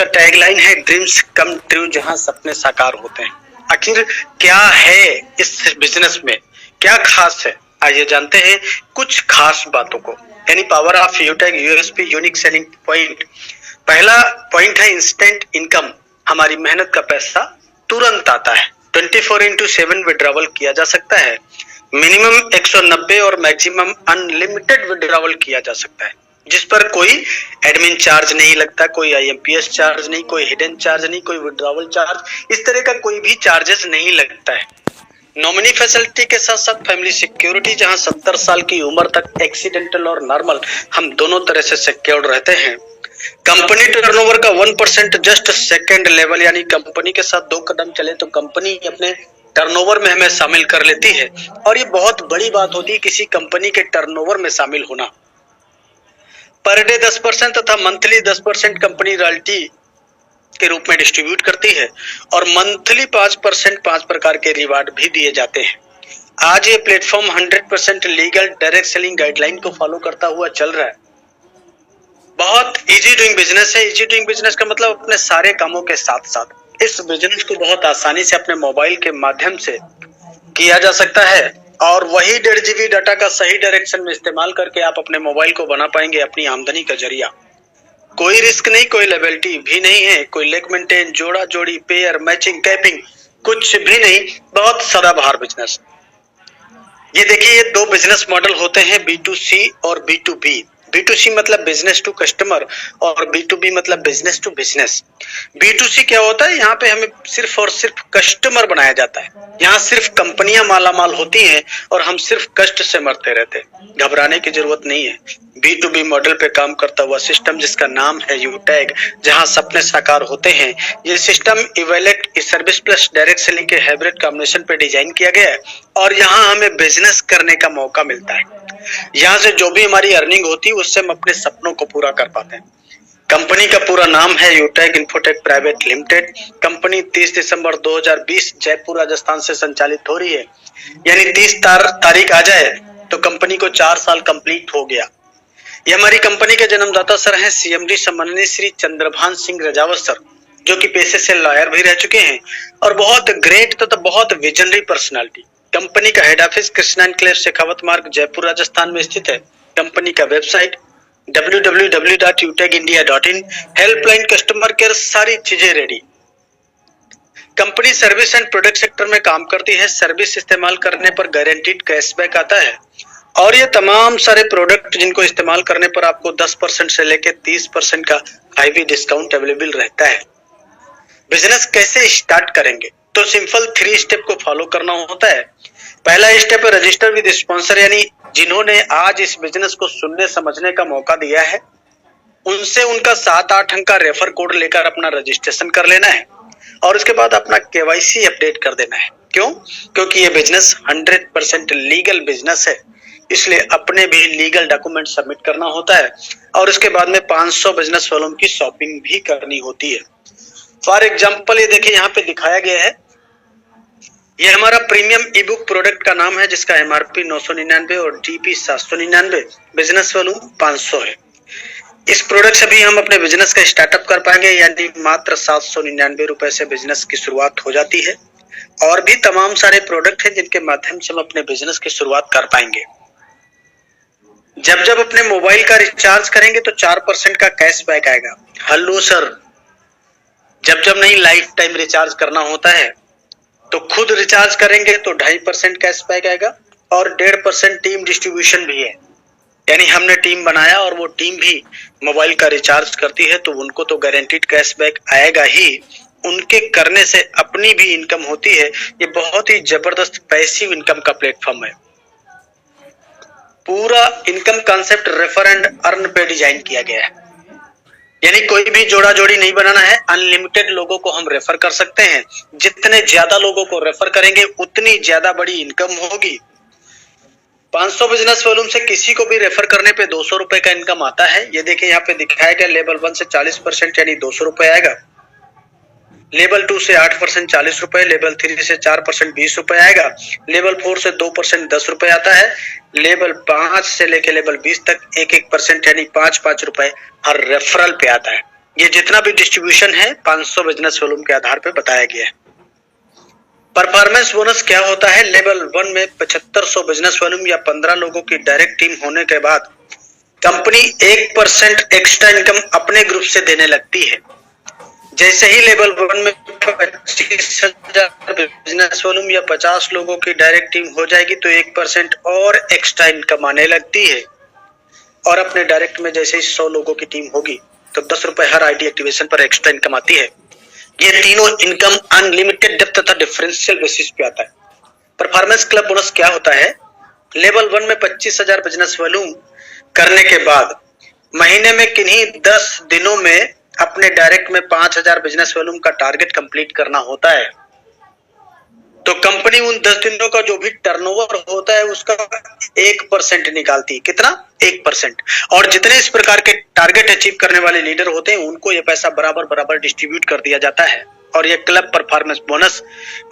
जिसका टैगलाइन है dreams come true, जहां सपने साकार होते हैं। आखिर क्या है इस बिजनेस में, क्या खास है, आइए जानते हैं कुछ खास बातों को। यानी पावर ऑफ यूटैग, यूएसपी, यूनिक सेलिंग पॉइंट। पहला पॉइंट है इंस्टेंट इनकम, हमारी मेहनत का पैसा तुरंत आता है। 24/7 विड्रॉवल किया जा सकता है। मिनिमम 190 और मैक्सिमम अनलिमिटेड विड्रॉवल किया जा सकता है, जिस पर कोई एडमिन चार्ज नहीं लगता, कोई आईएमपीएस चार्ज नहीं, कोई हिडन चार्ज नहीं, कोई विड्रॉवल चार्ज, इस तरह का कोई भी चार्जेस नहीं लगता है। नॉमिनी फैसिलिटी के साथ साथ फैमिली सिक्योरिटी, जहां 70 साल की उम्र तक एक्सीडेंटल और नॉर्मल हम दोनों तरह से सिक्योर्ड रहते हैं। कंपनी टर्नओवर का 1% जस्ट सेकंड लेवल, यानी कंपनी के साथ 2 कदम चले तो कंपनी अपने टर्नओवर में हमें शामिल कर लेती है, और ये बहुत बड़ी बात होती है किसी कंपनी के टर्नओवर में शामिल होना। पर डे 10% तथा मंथली 10% कंपनी रॉयल्टी के रूप में डिस्ट्रीब्यूट करती है, और मंथली 5% 5 प्रकार के रिवार्ड भी दिए जाते हैं। आज ये platform 100% legal direct selling guideline को फॉलो करता हुआ चल रहा है। बहुत इजी डूइंग बिजनेस है। इजी डूइंग बिजनेस का मतलब अपने सारे कामों के साथ साथ इस बिजनेस को बहुत आसानी से अपने मोबाइल के माध्यम से किया जा सकता है, और वही 1.5 GB डाटा का सही डायरेक्शन में इस्तेमाल करके आप अपने मोबाइल को बना पाएंगे अपनी आमदनी का जरिया। कोई रिस्क नहीं, कोई लायबिलिटी भी नहीं है, कोई लेग मेंटेन, जोड़ा जोड़ी, पेयर, मैचिंग, कैपिंग, कुछ भी नहीं। बहुत सदाबहार बिजनेस। ये देखिए, ये 2 बिजनेस मॉडल होते हैं, B2C और B2B। B2C मतलब बिजनेस टू कस्टमर, और B2B मतलब बिजनेस टू बिजनेस। B2C क्या होता है, यहाँ पे हमें सिर्फ और सिर्फ कस्टमर बनाया जाता है। यहाँ सिर्फ कंपनियां मालामाल होती हैं और हम सिर्फ कष्ट से मरते रहते हैं। घबराने की जरूरत नहीं है। B2B मॉडल पे काम करता हुआ सिस्टम जिसका नाम है यूटैग, जहाँ सपने साकार होते हैं। ये system evaluate service plus direct selling के हाइब्रिड कॉम्बिनेशन पे डिजाइन किया गया है, और यहाँ हमें बिजनेस करने का मौका मिलता है। यहाँ से जो भी हमारी अर्निंग होती है उससे हम अपने सपनों को पूरा कर पाते हैं। कंपनी का पूरा नाम है यूटैग इन्फोटेक प्राइवेट लिमिटेड। कंपनी 30 दिसंबर 2020 जयपुर राजस्थान से संचालित हो रही है। यानी 30 तारीख आ जाए तो कंपनी को 4 साल कंप्लीट हो गया। ये हमारी कंपनी के जन्मदाता सर हैं CMD सम्माननीय श्री चंद्रभान सिंह रजावत सर, जो कि पेशे से लॉयर भी रह चुके हैं और बहुत ग्रेट तथा बहुत विजनरी पर्सनालिटी। कंपनी का head office Krishna enclave Shekhawat मार्ग जयपुर राजस्थान में स्थित है। कंपनी का website www.utegindia.in, helpline, customer care, सारी चीजें ready. Company service and product sector में काम करती है। सर्विस इस्तेमाल करने पर गारंटीड कैशबैक आता है, और ये तमाम सारे प्रोडक्ट जिनको इस्तेमाल करने पर आपको 10% से लेकर 30% का हाईवी डिस्काउंट अवेलेबल रहता है। बिजनेस कैसे स्टार्ट करेंगे, तो सिंपल 3 स्टेप को फॉलो करना होता है। पहला स्टेप है रजिस्टर विद स्पॉन्सर, यानी जिन्होंने आज इस बिजनेस को सुनने समझने का मौका दिया है उनसे उनका 7-8 अंक का रेफर कोड लेकर अपना रजिस्ट्रेशन कर लेना है, और उसके बाद अपना KYC अपडेट कर देना है। क्यों? क्योंकि ये बिजनेस 100% लीगल बिजनेस है, इसलिए अपने भी लीगल डॉक्यूमेंट सबमिट करना होता है, और उसके बाद में 500 बिजनेस वालों की शॉपिंग भी करनी होती है। फॉर एग्जाम्पल ये देखिए यहाँ पे दिखाया गया है, ये हमारा प्रीमियम ई बुक प्रोडक्ट का नाम है, जिसका MRP 999 और DP 799, बिजनेस वैल्यू 500 है। इस प्रोडक्ट से भी हम अपने बिजनेस का स्टार्टअप कर पाएंगे, यानी मात्र 799 रुपए से बिजनेस की शुरुआत हो जाती है। और भी तमाम सारे प्रोडक्ट हैं जिनके माध्यम से हम अपने बिजनेस की शुरुआत कर पाएंगे। जब जब अपने मोबाइल का रिचार्ज करेंगे तो 4% का कैशबैक आएगा। हेलो सर, जब जब नहीं लाइफ टाइम रिचार्ज करना होता है तो खुद रिचार्ज करेंगे तो 2.5% कैशबैक आएगा, और 1.5% टीम डिस्ट्रीब्यूशन भी है। यानी हमने टीम बनाया और वो टीम भी मोबाइल का रिचार्ज करती है तो उनको तो गारंटीड कैशबैक आएगा ही, उनके करने से अपनी भी इनकम होती है। ये बहुत ही जबरदस्त पैसिव इनकम का प्लेटफॉर्म है। पूरा income concept refer and earn पे डिजाइन किया गया है, यानी कोई भी जोड़ा जोड़ी नहीं बनाना है। अनलिमिटेड लोगों को हम रेफर कर सकते हैं। जितने ज्यादा लोगों को रेफर करेंगे उतनी ज्यादा बड़ी इनकम होगी। 500 बिजनेस वॉल्यूम से किसी को भी रेफर करने पे 200 रुपए का इनकम आता है। ये देखिए यहाँ पे दिखाया गया, लेवल 1 से 40% यानी 200 रुपए आएगा, लेवल 2 से 8% 40 रुपए, लेवल 3 से 4% 20 रुपए आएगा, लेवल 4 से 2% 10 रुपए आता है, लेवल 5 से लेके लेवल 20 तक 1% यानी 5 रुपए हर रेफरल पे आता है। ये जितना भी डिस्ट्रीब्यूशन है 500 बिजनेस वॉल्यूम के आधार पर बताया गया है। परफॉर्मेंस बोनस क्या होता है? लेवल 1 में 7500 बिजनेस वॉल्यूम या 15 लोगों की डायरेक्ट टीम होने के बाद कंपनी 1% एक्स्ट्रा इनकम अपने ग्रुप से देने लगती है। जैसे ही लेवल 1 में 25,000 बिजनेस वॉल्यूम या 50 लोगों की डायरेक्ट टीम हो जाएगी तो 1% और एक्स्ट्रा इनकम आने लगती है। और अपने डायरेक्ट में जैसे ही 100 लोगों की टीम होगी तो 10 रुपए हर आईडी एक्टिवेशन पर एक्स्ट्रा इनकम आती है। ये तीनों इनकम अनलिमिटेड डेप्थ तथा डिफरेंशियल बेसिस पे आता है। परफॉर्मेंस क्लब बोनस क्या होता है? लेवल 1 में 25,000 बिजनेस वॉल्यूम करने के बाद महीने में किन्हीं 10 दिनों में अपने डायरेक्ट में 5,000 बिजनेस वॉल्यूम का टारगेट कंप्लीट करना होता है। तो कंपनी उन 10 दिनों का जो भी टर्नओवर होता है उसका 1% निकालती है। कितना? 1%। और जितने इस प्रकार के टारगेट अचीव करने वाले लीडर होते हैं उनको ये पैसा बराबर बराबर डिस्ट्रीब्यूट कर दिया जाता है। और ये क्लब परफॉर्मेंस बोनस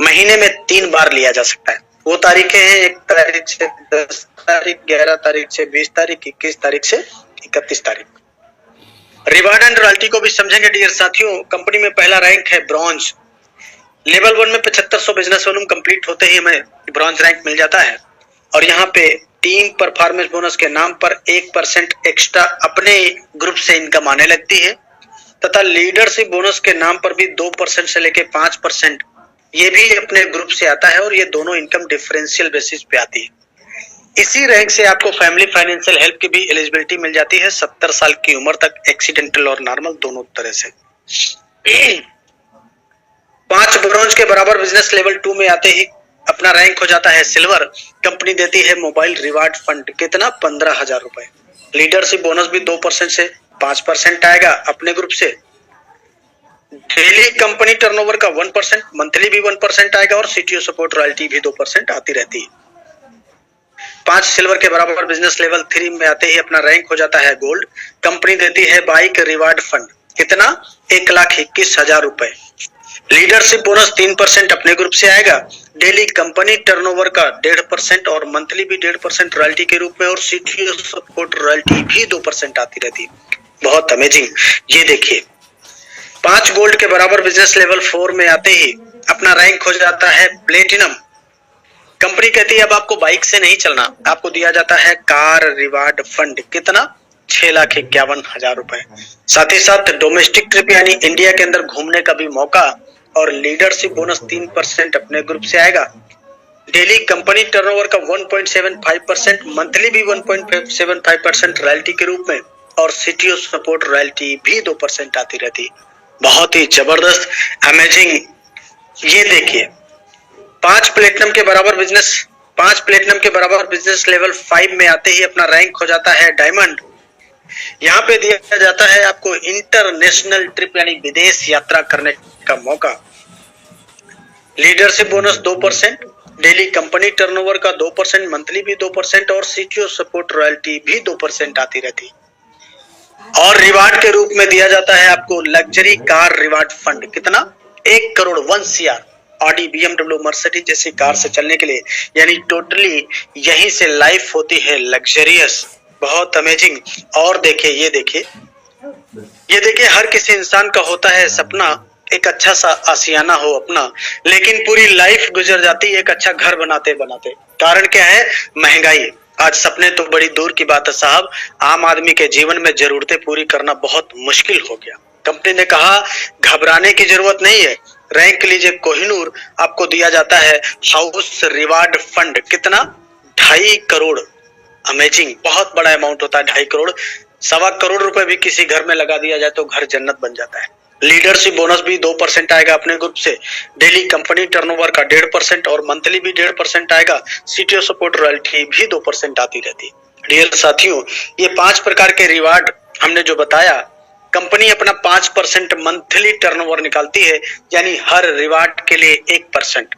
महीने में 3 बार लिया जा सकता है। वो तारीखें हैं 1 तारीख से 10 तारीख, 11 तारीख से 20 तारीख, 21 तारीख से 31 तारीख। रिवार्ड एंड रॉयल्टी को भी समझेंगे डियर साथियों। कंपनी में पहला रैंक है ब्रॉन्ज। लेवल 1 में 7500 बिजनेस वॉल्यूम कंप्लीट होते ही हमें ब्रॉन्ज रैंक मिल जाता है। और यहाँ पे टीम परफॉर्मेंस बोनस के नाम पर 1% एक्स्ट्रा अपने ग्रुप से इनकम आने लगती है तथा लीडरशिप बोनस के नाम पर भी 2% से लेके 5% ये भी अपने ग्रुप से आता है। और ये दोनों इनकम डिफरेंशियल बेसिस पे आती है। इसी रैंक से आपको फैमिली फाइनेंशियल हेल्प की भी एलिजिबिलिटी मिल जाती है 70 साल की उम्र तक, एक्सीडेंटल और नॉर्मल दोनों तरह से। 5 ब्रॉन्ज के बराबर बिजनेस लेवल 2 में आते ही अपना रैंक हो जाता है सिल्वर। कंपनी देती है मोबाइल रिवार्ड फंड। कितना? 15,000 रुपए। लीडरशिप बोनस भी 2% से 5% आएगा अपने ग्रुप से। डेली कंपनी टर्नओवर का 1%, मंथली भी 1% आएगा और सीटीओ सपोर्ट रॉयल्टी भी 2% आती रहती है। 5 सिल्वर के बराबर बिजनेस लेवल 3 में आते ही अपना रैंक हो जाता है गोल्ड। कंपनी देती है बाइक रिवार्ड फंड। कितना? 1,21,000 रुपए। लीडरशिप बोनस 3% अपने ग्रुप से आएगा। डेली कंपनी टर्नओवर का 1.5% और मंथली भी 1.5% रॉयल्टी के रूप में और सीटीओ सपोर्ट रॉयल्टी भी 2% आती रहती है। बहुत अमेजिंग। ये देखिए 5 गोल्ड के बराबर बिजनेस लेवल 4 में आते ही अपना रैंक हो जाता है प्लेटिनम। कंपनी कहती है अब आपको बाइक से नहीं चलना, आपको दिया जाता है कार रिवार्ड फंड। कितना? 6,51,000 रुपए। साथ ही साथ डोमेस्टिक ट्रिप यानी इंडिया के अंदर घूमने का भी मौका और लीडरशिप बोनस 3% अपने ग्रुप से आएगा। डेली कंपनी टर्नओवर का 1.75%, मंथली भी 1.75% रॉयल्टी के रूप में और सीटीओ सपोर्ट रॉयल्टी भी 2% आती रहती। बहुत ही जबरदस्त, अमेजिंग। ये देखिए 5 प्लेटिनम के बराबर बिजनेस लेवल 5 में आते ही अपना रैंक हो जाता है डायमंड। यहाँ पे दिया जाता है आपको इंटरनेशनल ट्रिप यानी विदेश यात्रा करने का मौका। Leadership bonus 2%, daily company turnover का 2%, मंथली भी 2% और सीटीओ सपोर्ट रॉयल्टी भी 2% आती रहती। और रिवार्ड के रूप में दिया जाता है आपको लग्जरी कार रिवार्ड फंड। कितना? 1 crore 1 CR Audi, BMW, Mercedes जैसी कार से चलने के लिए। यानी टोटली यहीं से लाइफ होती है लग्जरियस। बहुत अमेजिंग। और देखिए ये देखिए हर किसी इंसान का होता है सपना एक अच्छा सा आशियाना हो अपना, लेकिन पूरी लाइफ गुजर जाती है एक अच्छा घर बनाते बनाते। कारण क्या है? महंगाई। आज सपने तो बड़ी दूर की बात है साहब, आम आदमी के जीवन में जरूरतें पूरी करना बहुत मुश्किल हो गया। कंपनी ने कहा घबराने की जरूरत नहीं है, रैंक लीजिए कोहिनूर, आपको दिया जाता है हाउस रिवार्ड फंड। कितना? 2.5 करोड़। अमेजिंग, बहुत बड़ा अमाउंट होता है 2.5 करोड़। 1.25 करोड़ रुपए भी किसी घर में लगा दिया जाए तो घर जन्नत बन जाता है। लीडरशिप बोनस भी 2% आएगा अपने ग्रुप से। डेली कंपनी टर्नओवर का 1.5% और मंथली भी 1.5% आएगा। सीटीओ सपोर्ट रॉयल्टी भी 2% आती रहती। डियर साथियों, ये 5 प्रकार के रिवार्ड हमने जो बताया, कंपनी अपना 5% मंथली टर्नओवर निकालती है, यानी हर रिवार्ड के लिए 1%।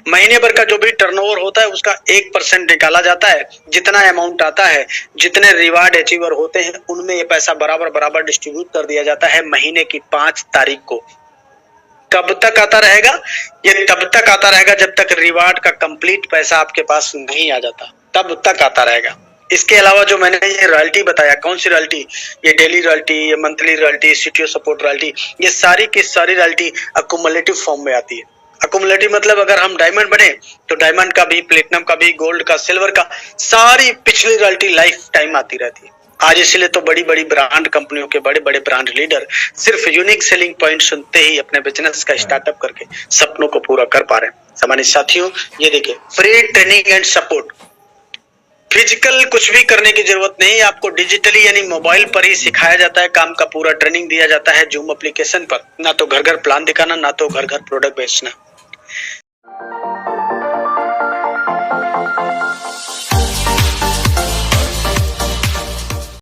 महीने भर का जो भी टर्नओवर होता है उसका 1% निकाला जाता है। जितना अमाउंट आता है, जितने रिवार्ड अचीवर होते हैं उनमें ये पैसा बराबर बराबर डिस्ट्रीब्यूट कर दिया जाता है महीने की 5 तारीख को। कब तक आता रहेगा? ये तब तक आता रहेगा जब तक रिवार्ड का कंप्लीट पैसा आपके पास नहीं आ जाता, तब तक आता रहेगा। इसके अलावा जो मैंने ये रॉयल्टी बताया, कौन सी रॉयल्टी, ये डेली रॉयल्टी, ये monthly royalty, CTO support royalty, ये सारी की सारी रॉयल्टी अकुमुलेटिव फॉर्म में आती है। अकुमुलेटिव मतलब अगर हम डायमंड बने तो डायमंड का भी, प्लेटिनम का भी, गोल्ड का, सिल्वर का, सारी पिछली रॉयल्टी लाइफ टाइम आती रहती है। आज इसलिए तो बड़ी बड़ी ब्रांड कंपनियों के बड़े बड़े ब्रांड लीडर सिर्फ यूनिक सेलिंग पॉइंट सुनते ही अपने बिजनेस का स्टार्टअप करके सपनों को पूरा कर पा रहे हैं। सामान्य साथियों, ये देखिए, free training and support, physical कुछ भी करने की जरूरत नहीं, आपको डिजिटली यानी मोबाइल पर ही सिखाया जाता है, काम का पूरा ट्रेनिंग दिया जाता है जूम एप्लीकेशन पर। ना तो घर घर प्लान दिखाना, ना तो घर घर प्रोडक्ट बेचना।